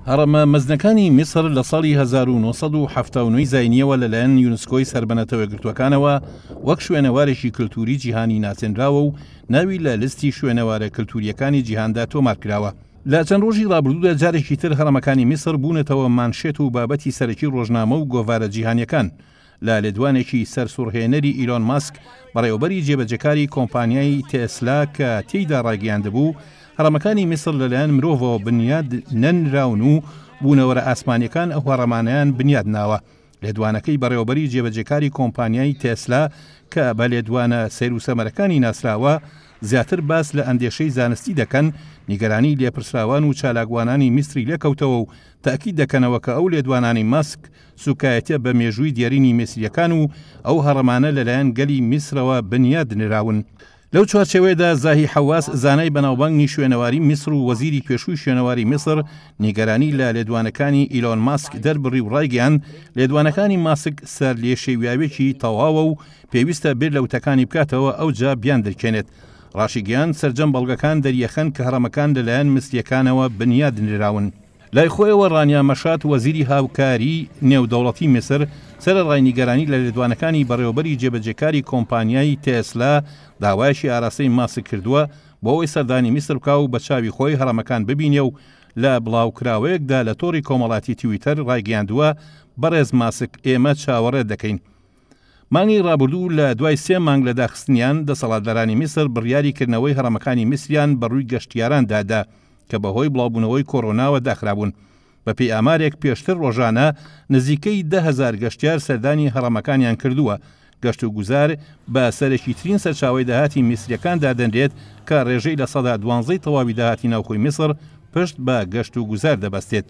هەڕەمە مەزنەکانی میسر لە ساڵی 1970 زاینیەوە لەلایەن یونسکۆی سەربەنەتەوە گرتوەکانەوە وەک شوێنەوارێکی کللتوری جیهانی ناسێنراوە و ناوی لە لیستی شوێنەوارە کللتوریەکانی جیهاندا تۆمارکراوە. لە چەند ڕۆژی ڕابردوودا جارێکی تر هەرەمەکانی میسر بوونەتەوە مانشێت و بابەتی سەرەکی ڕۆژنامە و گۆڤارە جیهانیەکان لە لێدوانێکی سەرسوڕهێنەری ئیلۆن ماسک بەڕێوەبەری جێبەجەکاری کۆمپانیای تێسلا کە تێیدا ڕاگەیاندەبوو هەرەمەکانی میسر لەلایەن مرۆڤەوە بنیاد نەنراون و بوونەوەرە ئاسمانیەکان ئەو هەڕەمانیان بنیاد ناوە. لێدوانەکەی بەڕێوەبەری جێبەجەکاری کۆمپانیای تێسلا کە بە لێدوانە سەیر و سەمەرەکانی ناسراوە زیاتر باس لە ئەندێشەی زانستی دەکەن، نیگەرانی لێپرسراوان و چالاکوانانی میسری لێکەوتەوە و تاکید دەکەنەوە کە ئەو لێدوانانی ماسک سوکایەتە بە مێژووی دیێرینی میسریەکان و ئەو هەڕەمانە لەلایەن گەلی میسرەوە بنیاد نراون. لەو چوارچەوەیەدا زاهی حەواس زانای بەناوبانگی شوێنەواری میسر و وەزیری پێشووی شوێنەواری میسر نیگەرانی لە لێدوانەکانی ئیلۆن ماسک دەربڕی و ڕایگەیاند لێدوانەکانی ماسک سەر لێشێویاوێکی تەواوە و پێویستە بێت لە وتەکانی بکاتەوە ئەو جا بیان دەرکێنێت. ڕاشیگەیان سەرجەم بەڵگەکان دەریەخەن کە هەڕەمەکان لەلایەن مسریەکانەوە بنیاد نراون. لای خۆیەوە ڕانیا مەشات وەزیری هاوکاری نێودەوڵەتی میسر سەرەڕای نیگەرانی لە لێدوانەکانی بەڕێوەبەری جێبەجێکاری کۆمپانیای تێسلا داوایشی ئاراستەی ماسک کردووە بۆ ئەوەی سەردانی میسر بکا و بە چاوی خۆی هەڕەمەکان ببینێ و لە بڵاوکراوەیەکدا لە تۆڕی کۆمەڵاتی تویتەر ڕایگەیاندووە بەڕێز ماسک ئێمە چاوەڕێت دەکەین. مانگی ڕابردوو لە دوای 3 مانگ لە داخستنیان دەسەڵاتدارانی میسر بڕیاریکردنەوەی هەڕەمەکانی میسریان بەڕووی گەشتیاران دادا کە بەهۆی بڵاوبوونەوەی کۆڕۆناوە داخرابوون. بە پێی ئامارێک پێشتر ڕۆژانە نزیکەی 10,000 گەشتیار سەردانی هەڕەمەکانیان کردووە. گەشت و گوزار بە سەرەکی ترین سەرچاوی داهاتی میسریەکان دادەنرێت کە ڕێژەی لە 12 تەواوی داهاتی ناوخۆی میسر پشت بە گەشت و گوزار دەبەستێت.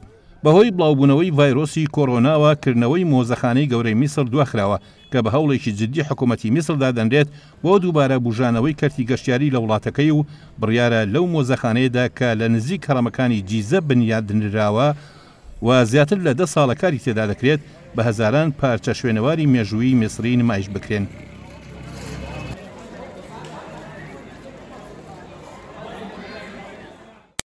بەهۆی بڵاوبوونەوەی ڤایرۆسی کۆڕۆناوە کردنەوەی مۆزەخانەی گەورەی میسر دواخراوە کە بە هەوڵێکی جددی حکوومەتی میسر دادەنرێت بۆ دووبارە بوژانەوەی کەرتی گەشتیاری لە وڵاتەکەی و بڕیارە لەو مۆزەخانەیەدا کە لە نزیک هەڕەمەکانی جیزە بنیادنراوە و زیاتر لە 10 ساڵە کاری تێدا دەکرێت بە هەزاران پارچە شوێنەواری مێژووی میسری نمایش بکرێن.